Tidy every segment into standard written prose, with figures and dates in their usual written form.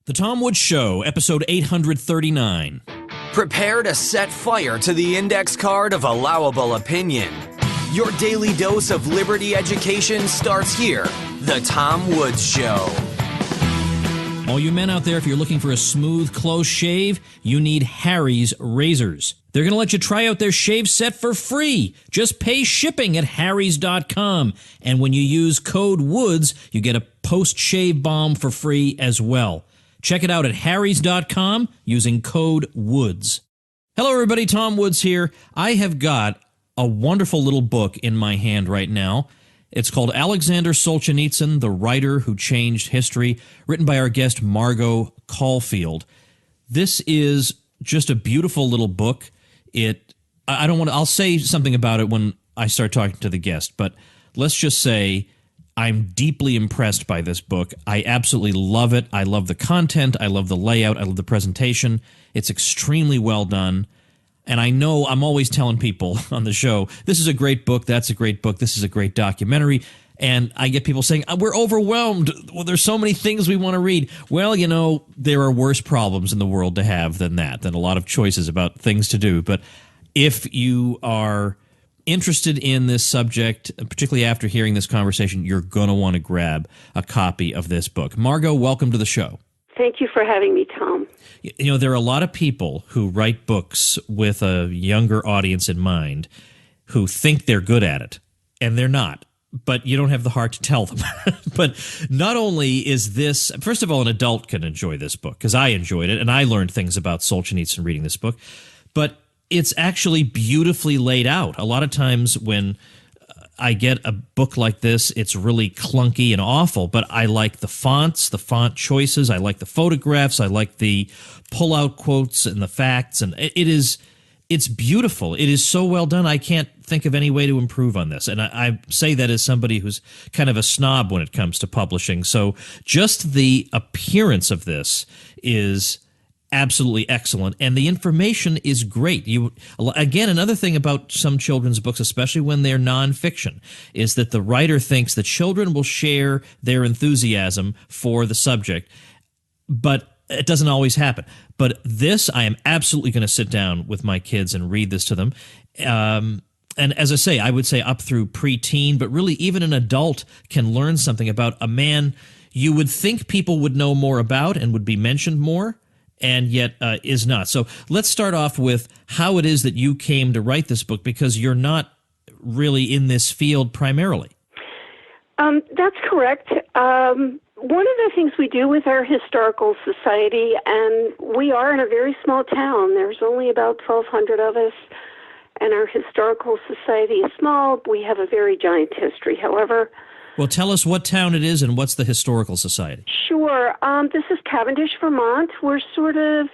The Tom Woods Show, episode 839. Prepare to set fire to the index card of allowable opinion. Your daily dose of liberty education starts here. The Tom Woods Show. All you men out there, if you're looking for a smooth, close shave, you need Harry's razors. They're going to let you try out their shave set for free. Just pay shipping at harrys.com. And when you use code WOODS, you get a post-shave balm for free as well. Check it out at harrys.com using code WOODS. Hello, everybody. Tom Woods here. I have got a wonderful little book in my hand right now. It's called Aleksandr Solzhenitsyn, The Writer Who Changed History, written by our guest Margot Caulfield. This is just a beautiful little book. I'll say something about it when I start talking to the guest, but let's just say I'm deeply impressed by this book. I absolutely love it. I love the content. I love the layout. I love the presentation. It's extremely well done. And I know I'm always telling people on the show, this is a great book, that's a great book, this is a great documentary. And I get people saying, we're overwhelmed. Well, there's so many things we want to read. Well, you know, there are worse problems in the world to have than a lot of choices about things to do. But if you are interested in this subject, particularly after hearing this conversation, you're going to want to grab a copy of this book. Margot, welcome to the show. Thank you for having me, Tom. You know, there are a lot of people who write books with a younger audience in mind who think they're good at it, and they're not. But you don't have the heart to tell them. But not only is this, first of all, an adult can enjoy this book, because I enjoyed it, and I learned things about Solzhenitsyn reading this book, but it's actually beautifully laid out. A lot of times when I get a book like this, it's really clunky and awful, but I like the fonts, the font choices, I like the photographs, I like the pull-out quotes and the facts, and it's beautiful. It is so well done, I can't think of any way to improve on this. And I say that as somebody who's kind of a snob when it comes to publishing, so just the appearance of this is absolutely excellent, and the information is great. Again, another thing about some children's books, especially when they're nonfiction, is that the writer thinks that children will share their enthusiasm for the subject, but it doesn't always happen. But this, I am absolutely going to sit down with my kids and read this to them. And as I say, I would say up through preteen, but really even an adult can learn something about a man you would think people would know more about and would be mentioned more, and yet is not. So let's start off with how it is that you came to write this book, because you're not really in this field primarily. That's correct. One of the things we do with our historical society, and we are in a very small town, there's only about 1,200 of us, and our historical society is small. We have a very giant history, however. Well, tell us what town it is and what's the historical society. Sure. This is Cavendish, Vermont. We're sort of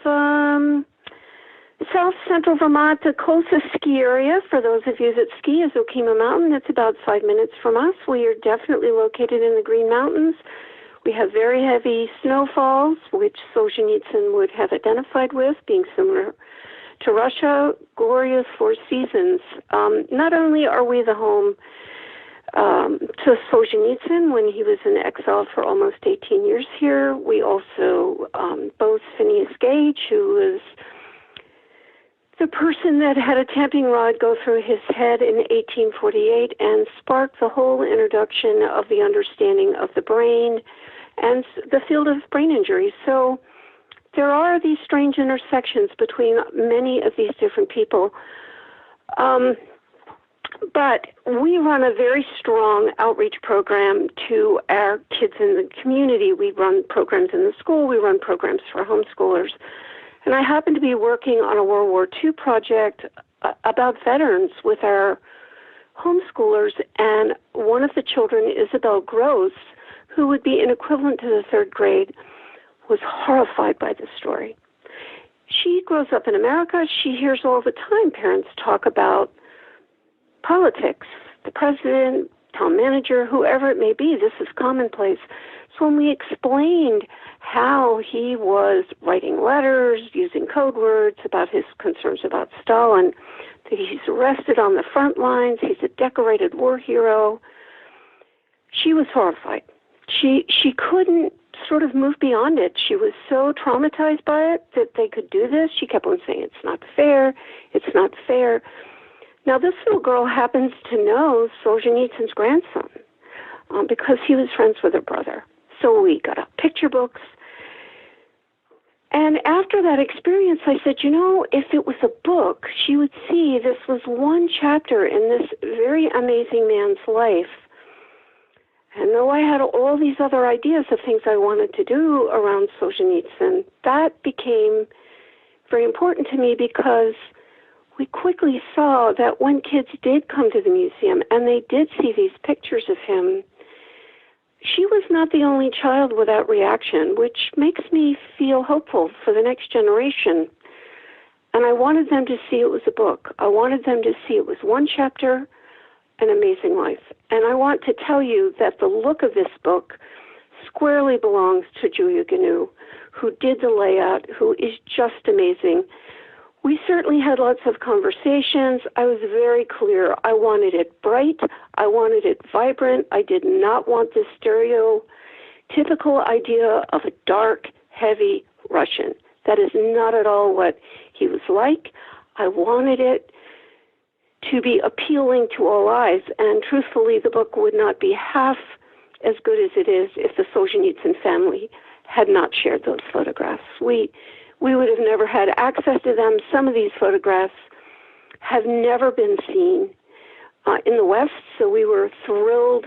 south-central Vermont. The closest ski area, for those of you that ski, is Okima Mountain. It's about 5 minutes from us. We are definitely located in the Green Mountains. We have very heavy snowfalls, which Solzhenitsyn would have identified with, being similar to Russia. Glorious four seasons. Not only are we the home to Solzhenitsyn when he was in exile for almost 18 years here, we also boast Phineas Gage, who was the person that had a tamping rod go through his head in 1848 and sparked the whole introduction of the understanding of the brain and the field of brain injury. So there are these strange intersections between many of these different people. But we run a very strong outreach program to our kids in the community. We run programs in the school. We run programs for homeschoolers. And I happen to be working on a World War II project about veterans with our homeschoolers. And one of the children, Isabel Gross, who would be an equivalent to the third grade, was horrified by this story. She grows up in America. She hears all the time parents talk about politics, the president, town manager, whoever it may be. This is commonplace. So when we explained how he was writing letters, using code words about his concerns about Stalin, that he's arrested on the front lines, he's a decorated war hero, she was horrified. She couldn't sort of moved beyond it. She was so traumatized by it that they could do this. She kept on saying, it's not fair, it's not fair. Now, this little girl happens to know Solzhenitsyn's grandson because he was friends with her brother. So we got out picture books. And after that experience, I said, if it was a book, she would see this was one chapter in this very amazing man's life. And though I had all these other ideas of things I wanted to do around Solzhenitsyn, that became very important to me because we quickly saw that when kids did come to the museum and they did see these pictures of him, she was not the only child with that reaction, which makes me feel hopeful for the next generation. And I wanted them to see it was a book. I wanted them to see it was one chapter, An Amazing Life. And I want to tell you that the look of this book squarely belongs to Julia Gnu, who did the layout, who is just amazing. We certainly had lots of conversations. I was very clear. I wanted it bright. I wanted it vibrant. I did not want this stereotypical idea of a dark, heavy Russian. That is not at all what he was like. I wanted it to be appealing to all eyes, and truthfully, the book would not be half as good as it is if the Solzhenitsyn family had not shared those photographs. We would have never had access to them. Some of these photographs have never been seen in the West, so we were thrilled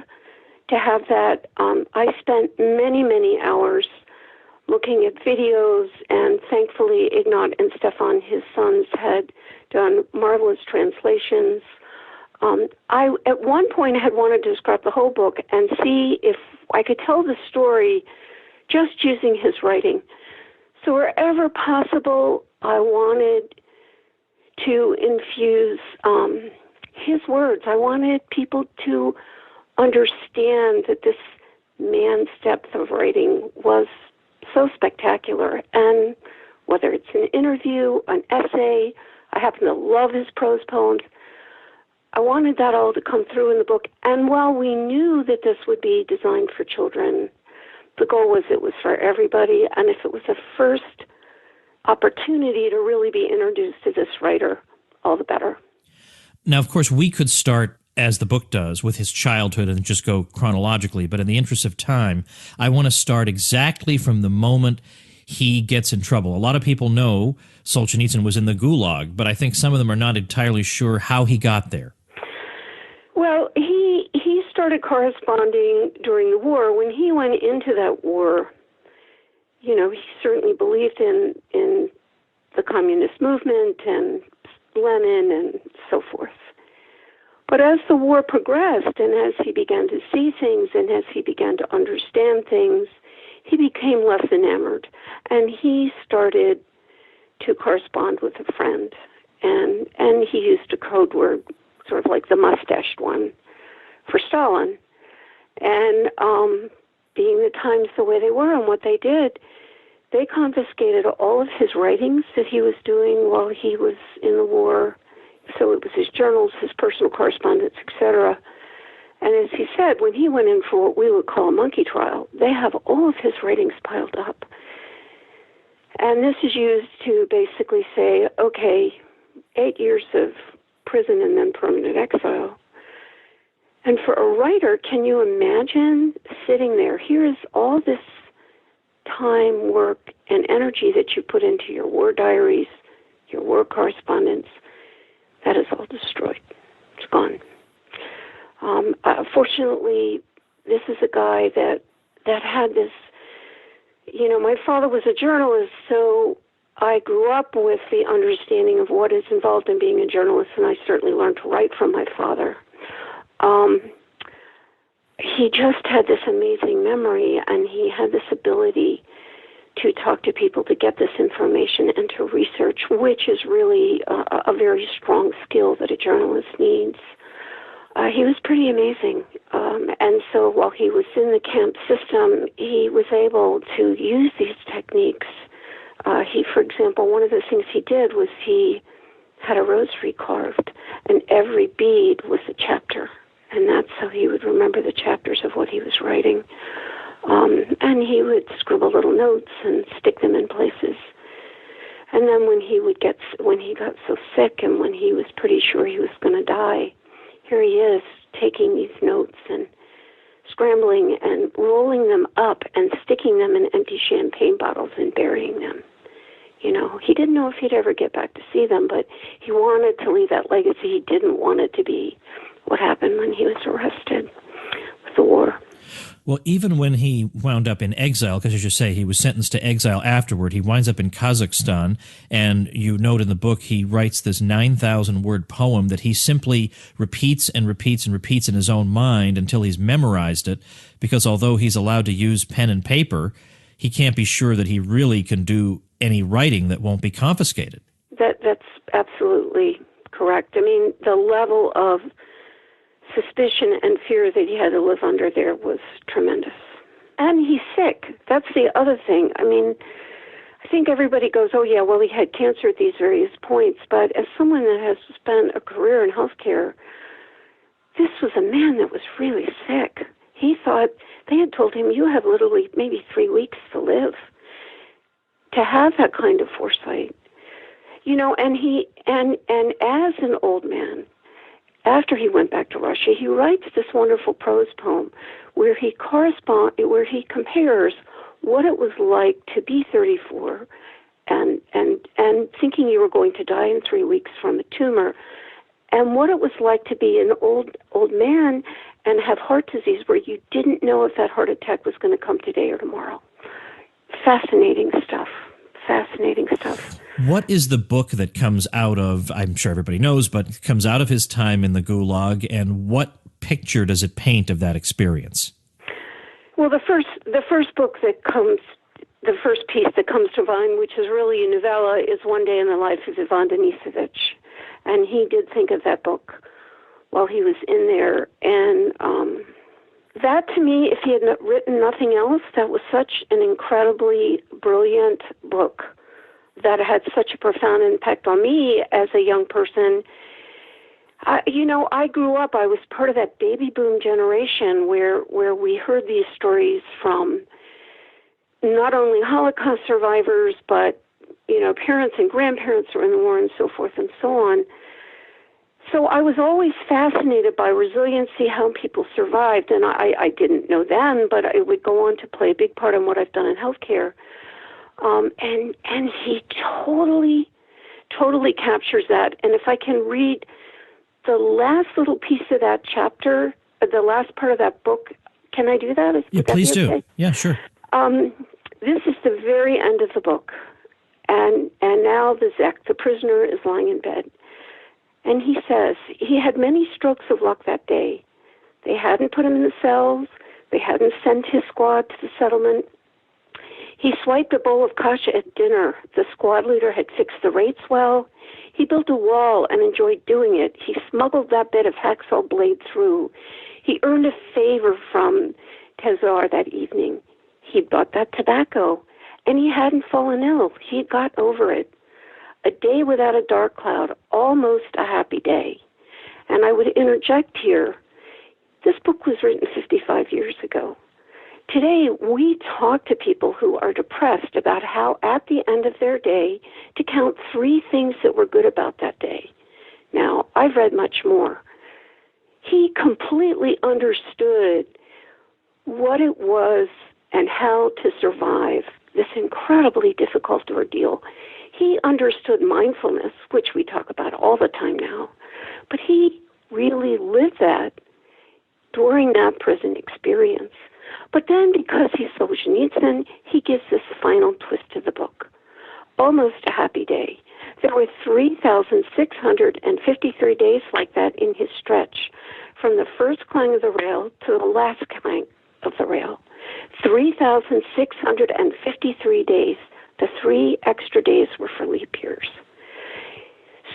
to have that. I spent many, many hours looking at videos, and thankfully Ignat and Stefan, his sons, had done marvelous translations. At one point, had wanted to scrap the whole book and see if I could tell the story just using his writing. So wherever possible, I wanted to infuse his words. I wanted people to understand that this man's depth of writing was so spectacular. And whether it's an interview, an essay, I happen to love his prose poems, I wanted that all to come through in the book. And while we knew that this would be designed for children, the goal was it was for everybody, and if it was a first opportunity to really be introduced to this writer, all the better. Now, of course, we could start, as the book does, with his childhood and just go chronologically, but in the interest of time, I want to start exactly from the moment he gets in trouble. A lot of people know Solzhenitsyn was in the Gulag, but I think some of them are not entirely sure how he got there. Well, he started corresponding during the war. When he went into that war, he certainly believed in the communist movement and Lenin and so forth. But as the war progressed and as he began to see things and as he began to understand things, he became less enamored. And he started to correspond with a friend. And he used a code word, sort of like the mustached one, for Stalin. And being the times the way they were and what they did, they confiscated all of his writings that he was doing while he was in the war. So it was his journals, his personal correspondence, etc. And as he said, when he went in for what we would call a monkey trial, they have all of his writings piled up. And this is used to basically say, okay, 8 years of prison and then permanent exile. And for a writer, can you imagine sitting there? Here is all this time, work, and energy that you put into your war diaries, your war correspondence. That is all destroyed. It's gone. Fortunately, this is a guy that had this, my father was a journalist, so I grew up with the understanding of what is involved in being a journalist, and I certainly learned to write from my father. He just had this amazing memory, and he had this ability to talk to people, to get this information, and to research, which is really a very strong skill that a journalist needs. He was pretty amazing. And so while he was in the camp system, he was able to use these techniques. For example, one of the things he did was he had a rosary carved, and every bead was a chapter. And that's how he would remember the chapters of what he was writing. And he would scribble little notes and stick them in places. And then when he got so sick and when he was pretty sure he was going to die, here he is taking these notes and scrambling and rolling them up and sticking them in empty champagne bottles and burying them. You know, he didn't know if he'd ever get back to see them, but he wanted to leave that legacy. He didn't want it to be what happened when he was arrested with the war. Well, even when he wound up in exile, because as you say, he was sentenced to exile afterward, he winds up in Kazakhstan, and you note in the book he writes this 9,000-word poem that he simply repeats and repeats and repeats in his own mind until he's memorized it, because although he's allowed to use pen and paper, he can't be sure that he really can do any writing that won't be confiscated. That's absolutely correct. I mean, the level of suspicion and fear that he had to live under there was tremendous. And he's sick. That's the other thing. I mean, I think everybody goes, oh, yeah, well, he had cancer at these various points. But as someone that has spent a career in healthcare, this was a man that was really sick. He thought, they had told him, you have literally maybe 3 weeks to live. To have that kind of foresight. You know, and as an old man, after he went back to Russia, he writes this wonderful prose poem where he compares what it was like to be 34 and thinking you were going to die in 3 weeks from a tumor, and what it was like to be an old man and have heart disease where you didn't know if that heart attack was going to come today or tomorrow. Fascinating stuff. Fascinating stuff. What is the book that comes out of, I'm sure everybody knows, but comes out of his time in the Gulag, and what picture does it paint of that experience? Well, the first book that comes, the first piece that comes to mind, which is really a novella, is One Day in the Life of Ivan Denisovich. And he did think of that book while he was in there. And that, to me, if he had written nothing else, that was such an incredibly brilliant book that had such a profound impact on me as a young person. I grew up, I was part of that baby boom generation where we heard these stories from not only Holocaust survivors, but, parents and grandparents who were in the war and so forth and so on. So I was always fascinated by resiliency, how people survived, and I didn't know then, but it would go on to play a big part in what I've done in healthcare. And he totally captures that. And if I can read the last little piece of that chapter, the last part of that book, can I do that? Yeah, please do. Okay? Yeah, sure. This is the very end of the book, and now the Zek, the prisoner, is lying in bed. And he says, he had many strokes of luck that day. They hadn't put him in the cells. They hadn't sent his squad to the settlement. He swiped a bowl of kasha at dinner. The squad leader had fixed the rates well. He built a wall and enjoyed doing it. He smuggled that bit of hacksaw blade through. He earned a favor from Tezar that evening. He'd bought that tobacco, and he hadn't fallen ill. He'd got over it. A day without a dark cloud, almost a happy day. And I would interject here, this book was written 55 years ago. Today, we talk to people who are depressed about how, at the end of their day, to count 3 things that were good about that day. Now, I've read much more. He completely understood what it was and how to survive this incredibly difficult ordeal. He understood mindfulness, which we talk about all the time now, but he really lived that during that prison experience. But then, because he's Solzhenitsyn, he gives this final twist to the book. Almost a happy day. There were 3,653 days like that in his stretch, from the first clang of the rail to the last clang of the rail. 3,653 days. The 3 extra days were for leap years.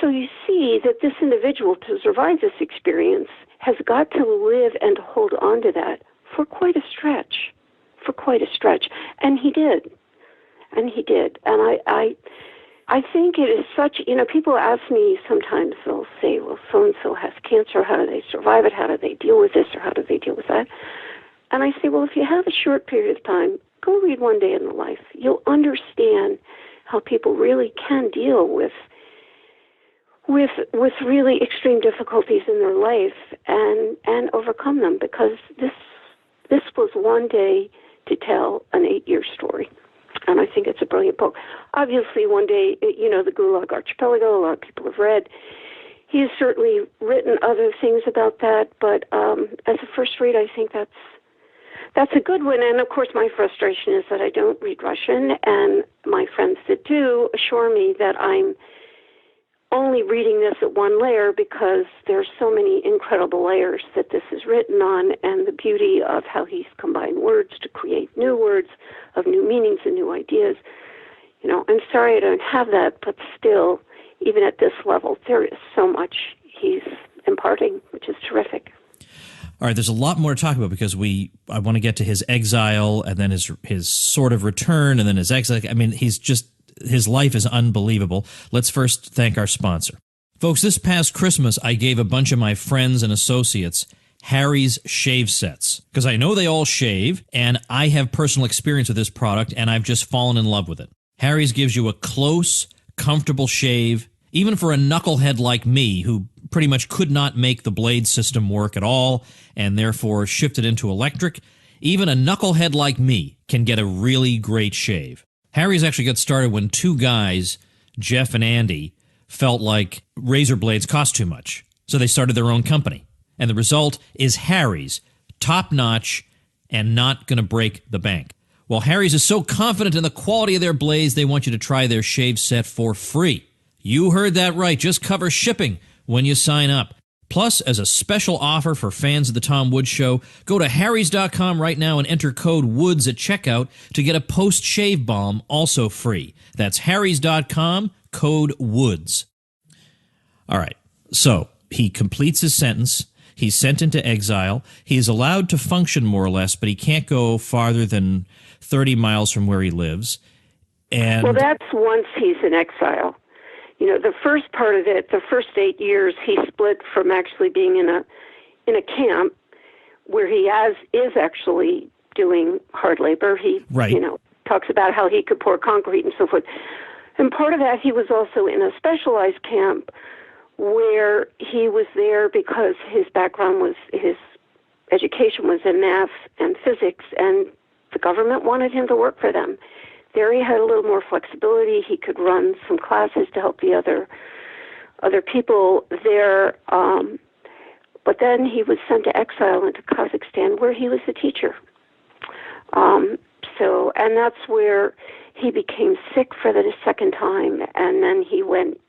So you see that this individual, to survive this experience, has got to live and to hold on to that for quite a stretch. And he did. And I think it is such, people ask me sometimes, they'll say, well, so-and-so has cancer, how do they survive it, how do they deal with this, or how do they deal with that? And I say, well, if you have a short period of time, go read One Day in the Life. You'll understand how people really can deal with really extreme difficulties in their life and overcome them, because this was one day to tell an 8-year story. And I think it's a brilliant book. Obviously, One Day, the Gulag Archipelago, a lot of people have read. He has certainly written other things about that, but as a first read, I think that's a good one. And of course, my frustration is that I don't read Russian, and my friends that do assure me that I'm only reading this at one layer because there's so many incredible layers that this is written on, and the beauty of how he's combined words to create new words of new meanings and new ideas. I'm sorry I don't have that, but still, even at this level, there is so much he's imparting, which is terrific. All right, there's a lot more to talk about because I want to get to his exile and then his sort of return and then his exile. I mean, his life is unbelievable. Let's first thank our sponsor. Folks, this past Christmas, I gave a bunch of my friends and associates Harry's shave sets because I know they all shave, and I have personal experience with this product, and I've just fallen in love with it. Harry's gives you a close, comfortable shave, even for a knucklehead like me who pretty much could not make the blade system work at all and therefore shifted into electric. Even a knucklehead like me can get a really great shave. Harry's actually got started when two guys, Jeff and Andy, felt like razor blades cost too much. So they started their own company. And the result is Harry's, top-notch and not going to break the bank. Well, Harry's is so confident in the quality of their blades, they want you to try their shave set for free. You heard that right. Just cover shipping when you sign up. Plus, as a special offer for fans of the Tom Woods Show, go to harrys.com right now and enter code WOODS at checkout to get a post-shave balm also free. That's harrys.com, code WOODS. All right, so he completes his sentence. He's sent into exile. He is allowed to function more or less, but he can't go farther than 30 miles from where he lives. And well, that's once he's in exile. The first part of it, the first 8 years, he split from actually being in a camp where he is actually doing hard labor. He, right. Talks about how he could pour concrete and so forth. And part of that, he was also in a specialized camp where he was there because his background was, his education was in math and physics, and the government wanted him to work for them. There he had a little more flexibility. He could run some classes to help the other people there. But then he was sent to exile into Kazakhstan, where he was a teacher. And that's where he became sick for the second time, and then he went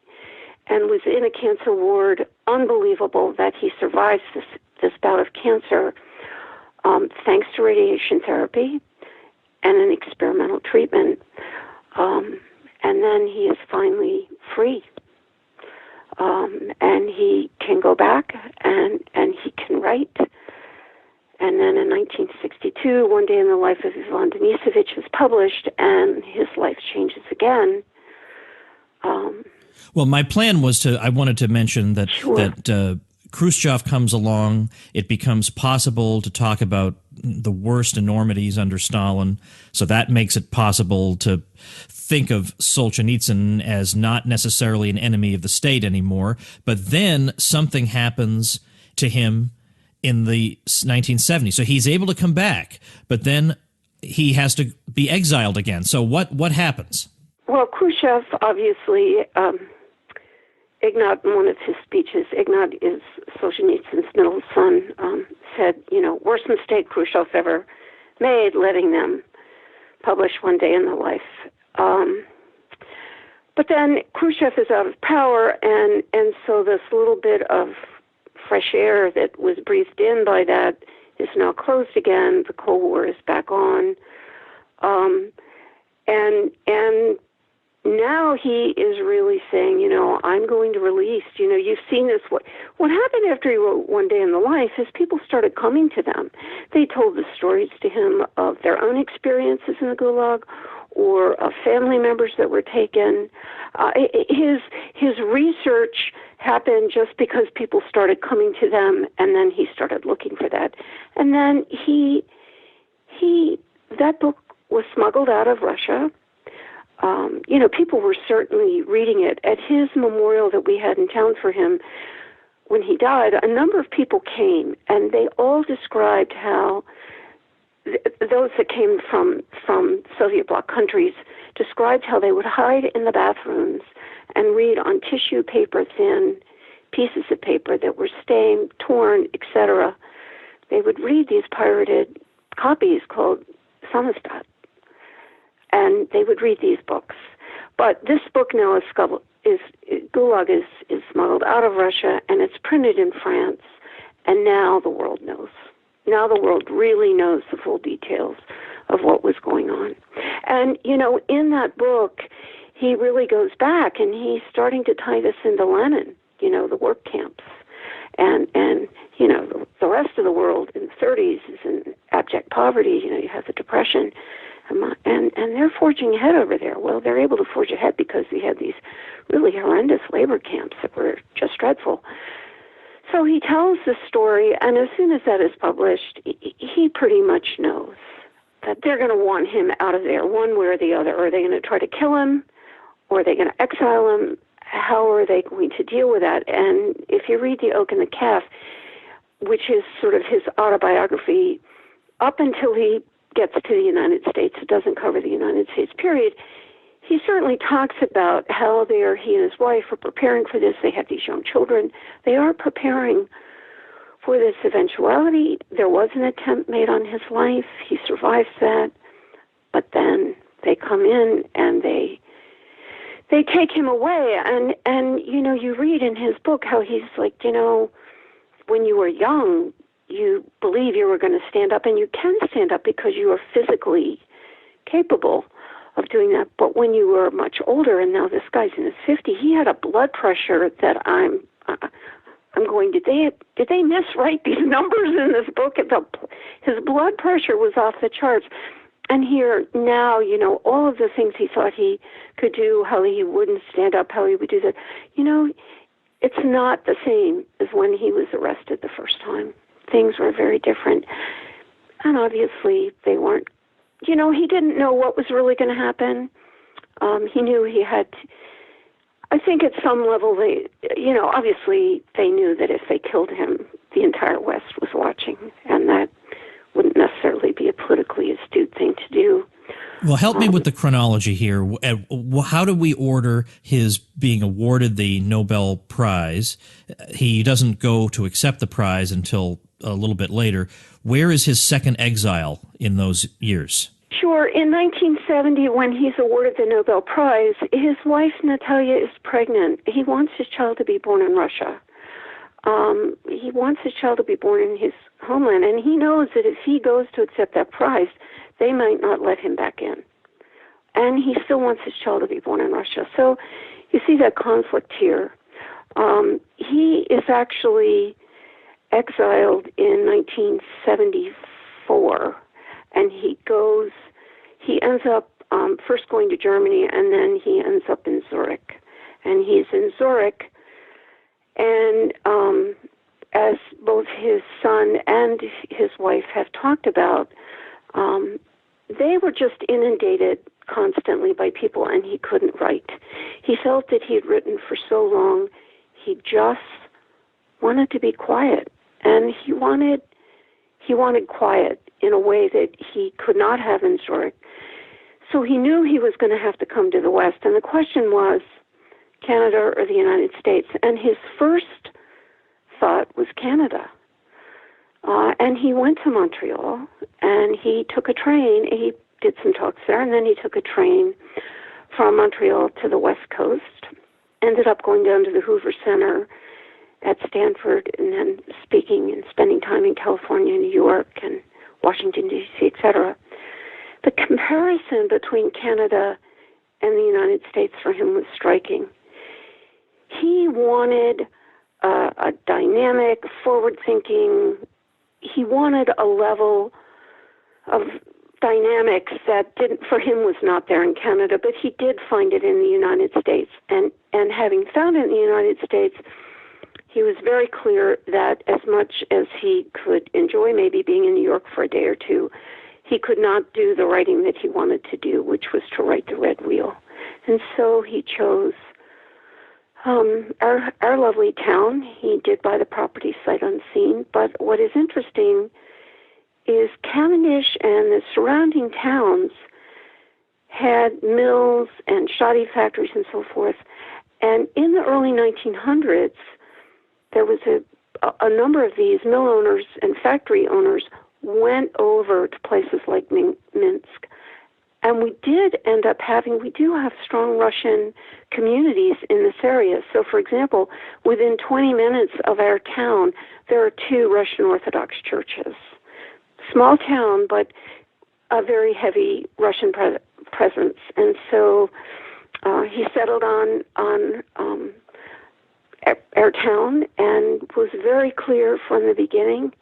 and was in a cancer ward. Unbelievable that he survived this bout of cancer, thanks to radiation therapy and an experimental treatment. And then he is finally free. And he can go back and he can write. And then in 1962, One Day in the Life of Ivan Denisovich is published, and his life changes again. Well, my plan was I wanted to mention that, Sure. that Khrushchev comes along. It becomes possible to talk about the worst enormities under Stalin. So that makes it possible to think of Solzhenitsyn as not necessarily an enemy of the state anymore. But then something happens to him in the 1970s. So he's able to come back, but then he has to be exiled again. So what happens? Well, Khrushchev, obviously, Ignat, in one of his speeches, Ignat is Solzhenitsyn's middle son, said, worst mistake Khrushchev ever made, letting them publish One Day in the Life. But then Khrushchev is out of power, and so this little bit of fresh air that was breathed in by that is now closed again. The Cold War is back on. And now he is really saying, I'm going to release, you've seen this. What happened after he wrote One Day in the Life is people started coming to them. They told the stories to him of their own experiences in the Gulag or of family members that were taken. His research happened just because people started coming to them, and then he started looking for that. And then he That book was smuggled out of Russia. People were certainly reading it. At his memorial that we had in town for him when he died, a number of people came, and they all described how those that came from Soviet bloc countries described how they would hide in the bathrooms and read on tissue paper thin pieces of paper that were stained, torn, etc. They would read these pirated copies called Samizdat, and they would read these books. But this book now Gulag is smuggled out of Russia, and it's printed in France, and now the world knows. Now the world really knows the full details of what was going on. And, in that book, he really goes back, and he's starting to tie this into Lenin, the work camps. And the rest of the world in the 30s is in abject poverty. You have the Depression. And they're forging ahead over there. Well, they're able to forge ahead because we had these really horrendous labor camps that were just dreadful. So he tells the story, and as soon as that is published, he pretty much knows that they're going to want him out of there one way or the other. Are they going to try to kill him? Or are they going to exile him? How are they going to deal with that? And if you read The Oak and the Calf, which is sort of his autobiography, up until he gets to the United States, it doesn't cover the United States period, he certainly talks about how he and his wife are preparing for this. They have these young children. They are preparing for this eventuality. There was an attempt made on his life. He survives that. But then they come in and they take him away. And you read in his book how he's like, when you were young, you believe you were going to stand up, and you can stand up because you are physically capable of doing that. But when you were much older, and now this guy's in his 50s, he had a blood pressure that I'm going, did they miswrite these numbers in this book? His blood pressure was off the charts. And here now, all of the things he thought he could do, how he wouldn't stand up, how he would do that, it's not the same as when he was arrested the first time. Things were very different. And obviously they weren't, he didn't know what was really going to happen. He knew he had, I think at some level obviously they knew that if they killed him, the entire West was watching, and that wouldn't necessarily be a politically astute thing to do. Well, help me with the chronology here. How do we order his being awarded the Nobel Prize? He doesn't go to accept the prize until a little bit later. Where is his second exile in those years? Sure. In 1970, when he's awarded the Nobel Prize, his wife, Natalia, is pregnant. He wants his child to be born in Russia. He wants his child to be born in his homeland, and he knows that if he goes to accept that prize, they might not let him back in. And he still wants his child to be born in Russia. So you see that conflict here. He is actually exiled in 1974, and he ends up first going to Germany, and then he ends up in Zurich. And he's in Zurich, and as both his son and his wife have talked about, they were just inundated constantly by people, and he couldn't write. He felt that he had written for so long, he just wanted to be quiet, and he wanted quiet in a way that he could not have in Zurich. So he knew he was going to have to come to the West, and the question was Canada or the United States, and his first thought was Canada. And he went to Montreal, and he took a train. He did some talks there, and then he took a train from Montreal to the West Coast, ended up going down to the Hoover Center at Stanford, and then speaking and spending time in California, New York, and Washington, D.C., etc. The comparison between Canada and the United States for him was striking. He wanted a dynamic, forward-thinking, he wanted a level of dynamics that for him was not there in Canada, but he did find it in the United States. And having found it in the United States, he was very clear that as much as he could enjoy maybe being in New York for a day or two, he could not do the writing that he wanted to do, which was to write The Red Wheel. And so he chose our lovely town. He did buy the property sight unseen. But what is interesting is Cavendish and the surrounding towns had mills and shoddy factories and so forth. And in the early 1900s, there was a number of these mill owners and factory owners went over to places like Minsk. And we do have strong Russian communities in this area. So, for example, within 20 minutes of our town, there are 2 Russian Orthodox churches. Small town, but a very heavy Russian presence. And so he settled on our town and was very clear from the beginning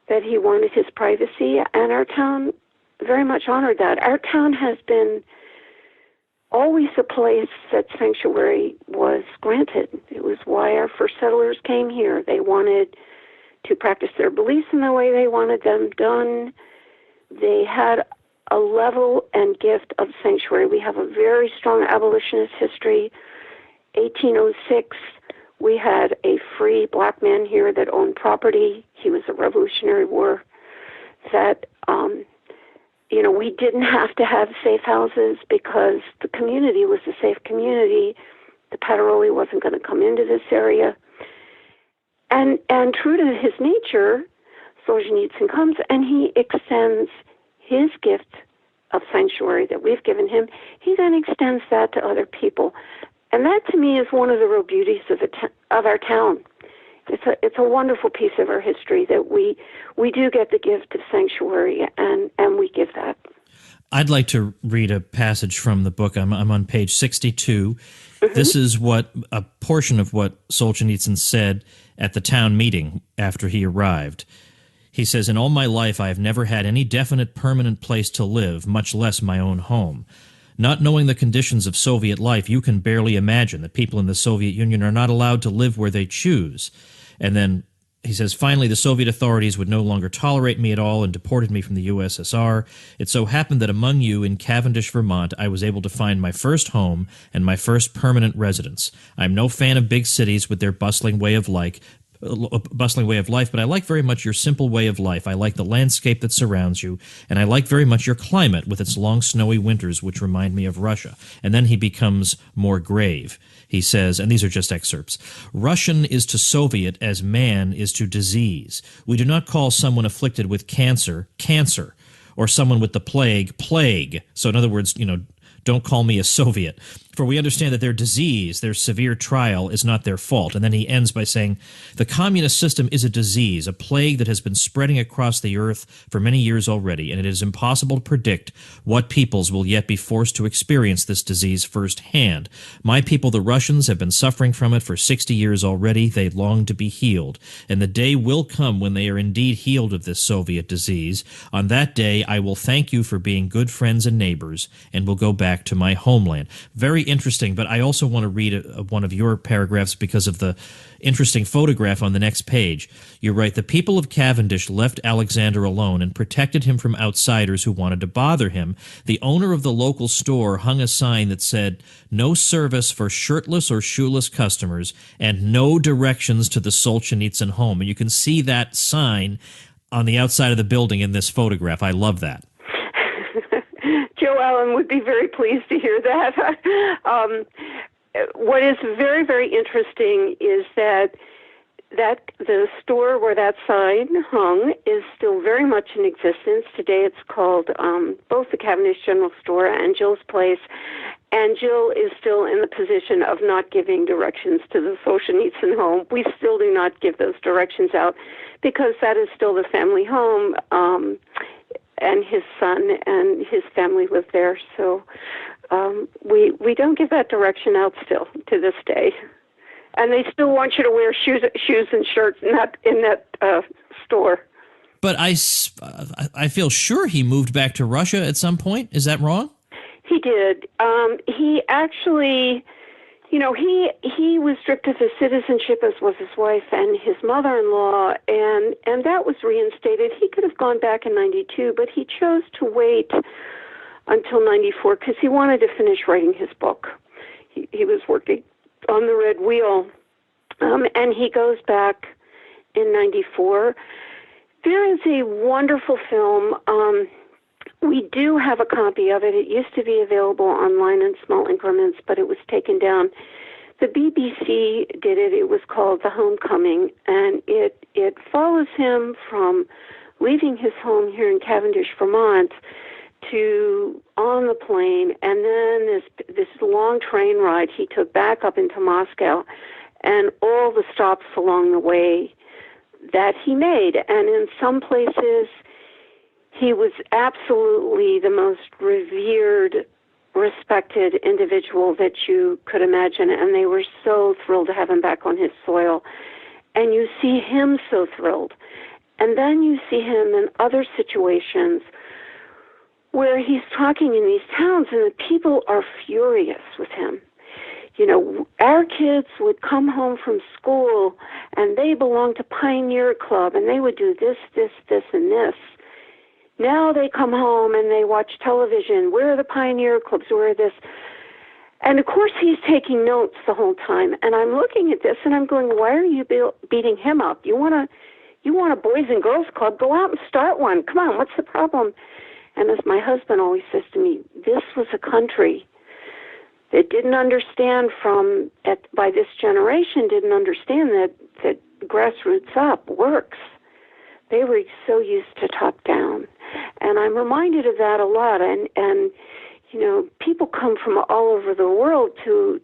that he wanted his privacy, and our town very much honored that. Our town has been always a place that sanctuary was granted. It was why our first settlers came here. They wanted to practice their beliefs in the way they wanted them done. They had a level and gift of sanctuary. We have a very strong abolitionist history. 1806, we had a free black man here that owned property. He was a Revolutionary War that, we didn't have to have safe houses because the community was a safe community. The Paderoli wasn't going to come into this area. And true to his nature, Solzhenitsyn comes and he extends his gift of sanctuary that we've given him. He then extends that to other people. And that, to me, is one of the real beauties of our town. It's a wonderful piece of our history that we do get the gift of sanctuary, and we give that. I'd like to read a passage from the book. I'm on page 62. Mm-hmm. This is a portion of what Solzhenitsyn said at the town meeting after he arrived. He says, "In all my life, I have never had any definite permanent place to live, much less my own home. Not knowing the conditions of Soviet life, you can barely imagine that people in the Soviet Union are not allowed to live where they choose." And then he says, "Finally, the Soviet authorities would no longer tolerate me at all and deported me from the USSR. It so happened that among you in Cavendish, Vermont, I was able to find my first home and my first permanent residence. I'm no fan of big cities with their bustling way of life, but I like very much your simple way of life. I like the landscape that surrounds you, and I like very much your climate with its long snowy winters, which remind me of Russia." And then he becomes more grave. He says, and these are just excerpts, "Russian is to Soviet as man is to disease. We do not call someone afflicted with cancer, cancer, or someone with the plague, plague." So in other words, don't call me a Soviet. "For we understand that their disease, their severe trial, is not their fault." And then he ends by saying, "The communist system is a disease, a plague that has been spreading across the earth for many years already, and it is impossible to predict what peoples will yet be forced to experience this disease firsthand. My people, the Russians, have been suffering from it for 60 years already. They long to be healed. And the day will come when they are indeed healed of this Soviet disease. On that day, I will thank you for being good friends and neighbors, and will go back to my homeland." Very interesting, but I also want to read one of your paragraphs because of the interesting photograph on the next page. You write, "The people of Cavendish left Alexander alone and protected him from outsiders who wanted to bother him. The owner of the local store hung a sign that said, 'No service for shirtless or shoeless customers,' and 'No directions to the Solzhenitsyn home.'" And you can see that sign on the outside of the building in this photograph. I love that. Joe Allen would be very pleased to hear that. What is very, very interesting is that the store where that sign hung is still very much in existence. Today it's called both the Cavendish General Store and Jill's Place. And Jill is still in the position of not giving directions to the Solzhenitsyn home. We still do not give those directions out because that is still the family home. And his son and his family live there, so we don't give that direction out still to this day. And they still want you to wear shoes and shirts in that store. But I feel sure he moved back to Russia at some point. Is that wrong? He did. He actually You know, he was stripped of his citizenship, as was his wife and his mother-in-law, and that was reinstated. He could have gone back in 92, but he chose to wait until 94 because he wanted to finish writing his book. He was working on the Red Wheel, and he goes back in 94. There is a wonderful film. We do have a copy of it. It used to be available online in small increments, but it was taken down. The BBC did it. It was called The Homecoming, and it follows him from leaving his home here in Cavendish, Vermont, to on the plane, and then this long train ride he took back up into Moscow, and all the stops along the way that he made. And in some places, he was absolutely the most revered, respected individual that you could imagine, and they were so thrilled to have him back on his soil. And you see him so thrilled. And then you see him in other situations where he's talking in these towns, and the people are furious with him. You know, our kids would come home from school, and they belonged to Pioneer Club, and they would do this, and this. Now they come home and they watch television. Where are the Pioneer Clubs? Where are this? And, of course, he's taking notes the whole time. And I'm looking at this, and I'm going, why are you beating him up? You want a Boys and Girls Club? Go out and start one. Come on, what's the problem? And as my husband always says to me, this was a country that didn't understand by this generation, didn't understand that grassroots up works. They were so used to top down. And I'm reminded of that a lot. And you know, people come from all over the world to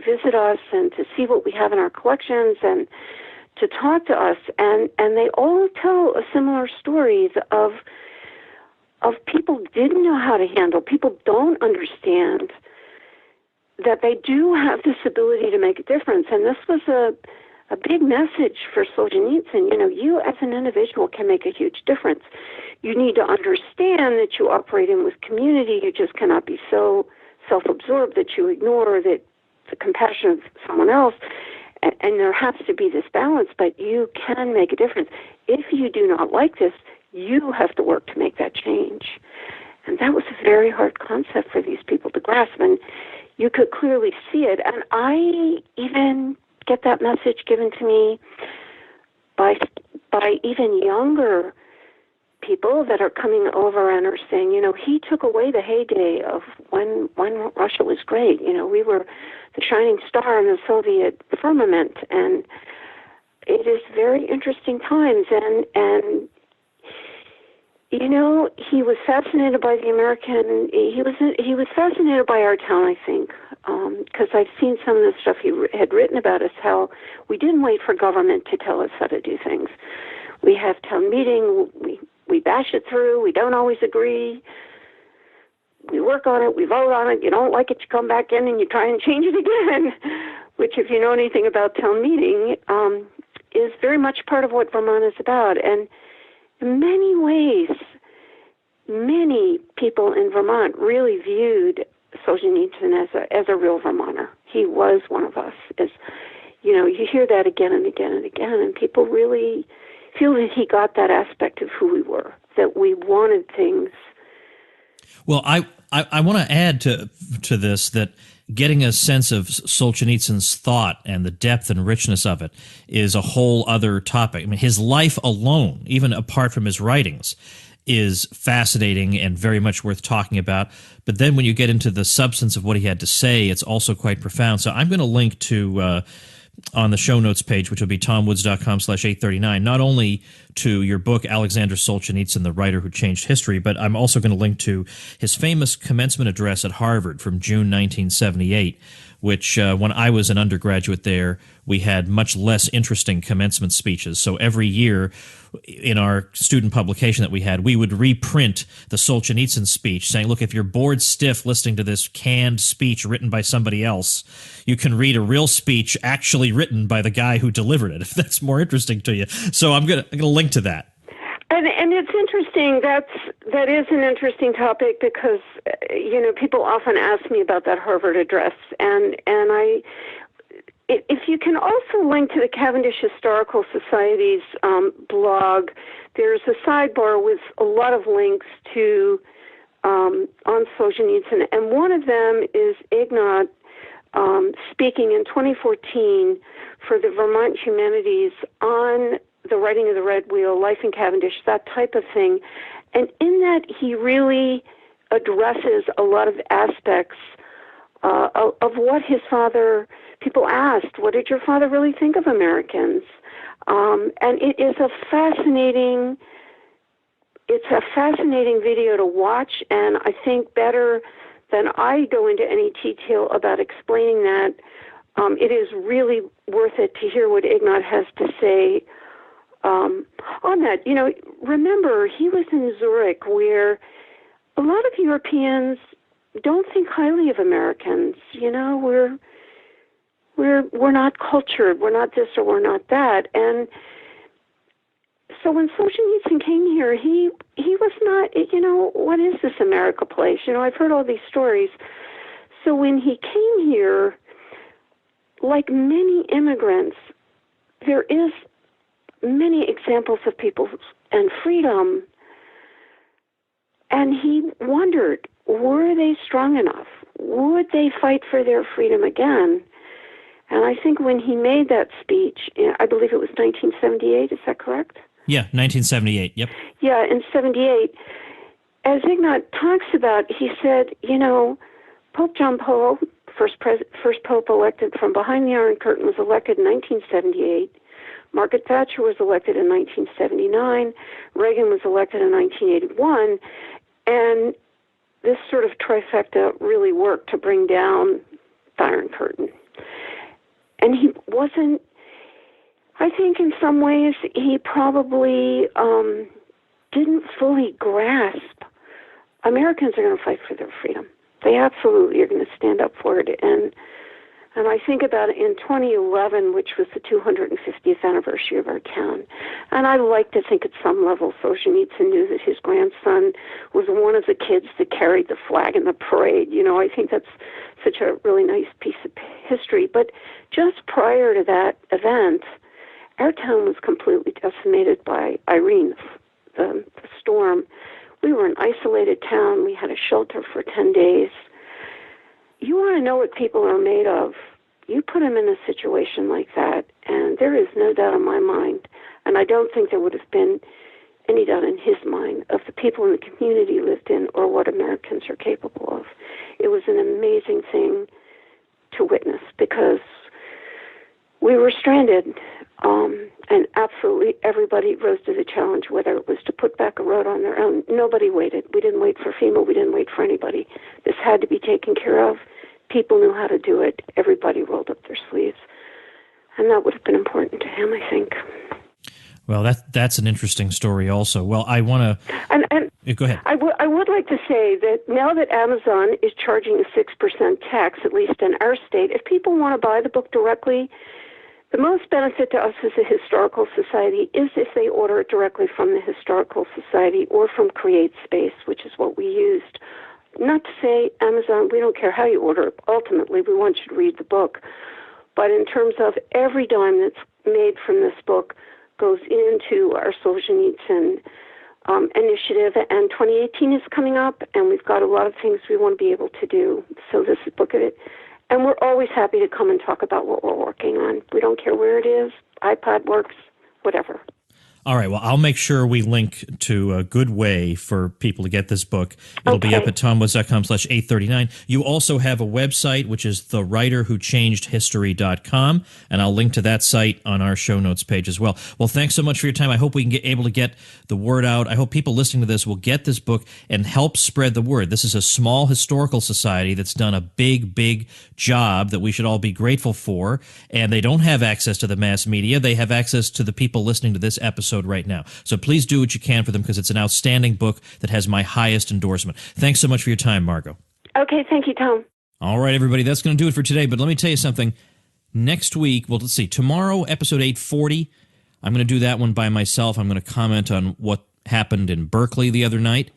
visit us and to see what we have in our collections and to talk to us. And they all tell a similar stories of people didn't know how to handle. People don't understand that they do have this ability to make a difference. And this was a big message for Solzhenitsyn. You know, you as an individual can make a huge difference. You need to understand that you operate in with community. You just cannot be so self-absorbed that you ignore the compassion of someone else. And there has to be this balance, but you can make a difference. If you do not like this, you have to work to make that change. And that was a very hard concept for these people to grasp, and you could clearly see it. And I even get that message given to me by even younger people that are coming over and are saying, you know, he took away the heyday of when Russia was great. You know, we were the shining star in the Soviet firmament, and it is very interesting times. And you know, he was fascinated by the American. He was fascinated by our town, I think, because I've seen some of the stuff he had written about us. How we didn't wait for government to tell us how to do things. We have town meeting. We bash it through. We don't always agree. We work on it. We vote on it. You don't like it, you come back in and you try and change it again. Which, if you know anything about town meeting, is very much part of what Vermont is about. And in many ways, many people in Vermont really viewed Solzhenitsyn as a real Vermonter. He was one of us. You know, you hear that again and again and again, and people really feel that he got that aspect of who we were, that we wanted things. Well, I want to add to this that getting a sense of Solzhenitsyn's thought and the depth and richness of it is a whole other topic. I mean, his life alone, even apart from his writings, is fascinating and very much worth talking about. But then when you get into the substance of what he had to say, it's also quite profound. So I'm going to link to on the show notes page, which will be tomwoods.com/839, not only to your book, Aleksandr Solzhenitsyn, the writer who changed history, but I'm also going to link to his famous commencement address at Harvard from June 1978, which when I was an undergraduate there, we had much less interesting commencement speeches. So every year in our student publication that we had, we would reprint the Solzhenitsyn speech saying, look, if you're bored stiff listening to this canned speech written by somebody else, you can read a real speech actually written by the guy who delivered it, if that's more interesting to you. So I'm going to link to that. And it's interesting. That is an interesting topic because people often ask me about that Harvard address, and if you can also link to the Cavendish Historical Society's blog, there's a sidebar with a lot of links to on Solzhenitsyn, and one of them is Ignat speaking in 2014 for the Vermont Humanities on the writing of the Red Wheel, life in Cavendish, that type of thing. And in that, he really addresses a lot of aspects of what his father, people asked, what did your father really think of Americans? And it is a fascinating video to watch, and I think better than I go into any detail about explaining that, it is really worth it to hear what Ignat has to say on that. Remember, he was in Zurich, where a lot of Europeans don't think highly of Americans. We're not cultured, we're not this or we're not that. And so when Solzhenitsyn came here, he was not, what is this America place? I've heard all these stories. So when he came here, like many immigrants, there is many examples of people and freedom. And he wondered, were they strong enough? Would they fight for their freedom again? And I think when he made that speech, I believe it was 1978, is that correct? Yeah, 1978, yep. Yeah, in 78, as Ignat talks about, he said, Pope John Paul, first Pope elected from behind the Iron Curtain, was elected in 1978. Margaret Thatcher was elected in 1979. Reagan was elected in 1981. And this sort of trifecta really worked to bring down the Iron Curtain. And he wasn't, I think in some ways, he probably didn't fully grasp Americans are going to fight for their freedom. They absolutely are going to stand up for it. And I think about it in 2011, which was the 250th anniversary of our town. And I like to think at some level Solzhenitsyn knew that his grandson was one of the kids that carried the flag in the parade. I think that's such a really nice piece of history. But just prior to that event, our town was completely decimated by Irene, the storm. We were an isolated town. We had a shelter for 10 days. You want to know what people are made of, you put them in a situation like that, and there is no doubt in my mind, and I don't think there would have been any doubt in his mind of the people in the community he lived in or what Americans are capable of. It was an amazing thing to witness because we were stranded, and absolutely everybody rose to the challenge, whether it was to put back a road on their own. Nobody waited. We didn't wait for FEMA. We didn't wait for anybody. This had to be taken care of. People knew how to do it. Everybody rolled up their sleeves. And that would have been important to him, I think. Well, that's an interesting story also. Well, I want to... Go ahead. I would like to say that now that Amazon is charging a 6% tax, at least in our state, if people want to buy the book directly, the most benefit to us as a historical society is if they order it directly from the Historical Society or from CreateSpace, which is what we used. Not to say, Amazon, we don't care how you order it. Ultimately, we want you to read the book. But in terms of every dime that's made from this book goes into our Solzhenitsyn initiative, and 2018 is coming up, and we've got a lot of things we want to be able to do. So this is Book It. And we're always happy to come and talk about what we're working on. We don't care where it is, iPod works, whatever. All right. Well, I'll make sure we link to a good way for people to get this book. It'll be up at tomwoods.com/839. You also have a website, which is thewriterwhochangedhistory.com, and I'll link to that site on our show notes page as well. Well, thanks so much for your time. I hope we can get able to get the word out. I hope people listening to this will get this book and help spread the word. This is a small historical society that's done a big, big job that we should all be grateful for, and they don't have access to the mass media. They have access to the people listening to this episode right now. So please do what you can for them because it's an outstanding book that has my highest endorsement. Thanks so much for your time, Margot. Okay, thank you, Tom. All right, everybody, that's going to do it for today. But let me tell you something. Next week, let's see, tomorrow, episode 840, I'm going to do that one by myself. I'm going to comment on what happened in Berkeley the other night.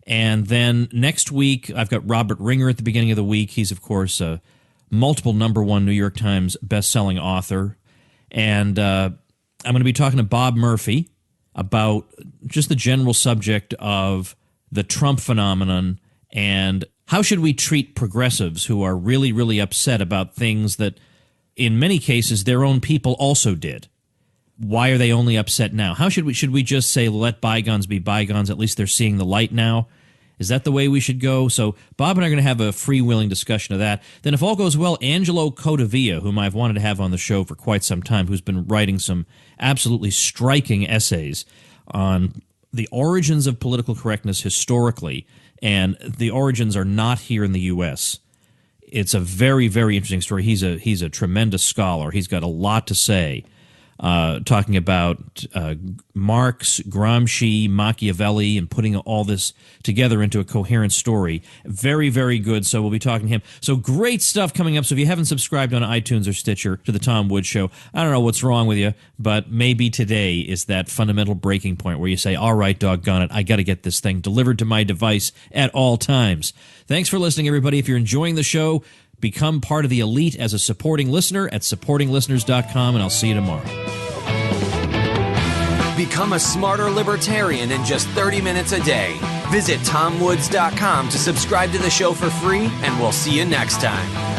And then next week, I've got Robert Ringer at the beginning of the week. He's, of course, a multiple #1 New York Times best-selling author. And I'm going to be talking to Bob Murphy about just the general subject of the Trump phenomenon and how should we treat progressives who are really, really upset about things that, in many cases, their own people also did. Why are they only upset now? How should we just say, let bygones be bygones? At least they're seeing the light now. Is that the way we should go? So Bob and I are going to have a freewheeling discussion of that. Then if all goes well, Angelo Codavia, whom I've wanted to have on the show for quite some time, who's been writing some absolutely striking essays on the origins of political correctness historically, and the origins are not here in the U.S. It's a very, very interesting story. He's a tremendous scholar. He's got a lot to say. Talking about Marx, Gramsci, Machiavelli, and putting all this together into a coherent story. Very, very good, so we'll be talking to him. So great stuff coming up. So if you haven't subscribed on iTunes or Stitcher to The Tom Woods Show, I don't know what's wrong with you, but maybe today is that fundamental breaking point where you say, all right, doggone it, I got to get this thing delivered to my device at all times. Thanks for listening, everybody. If you're enjoying the show, become part of the elite as a supporting listener at supportinglisteners.com, and I'll see you tomorrow. Become a smarter libertarian in just 30 minutes a day. Visit TomWoods.com to subscribe to the show for free, and we'll see you next time.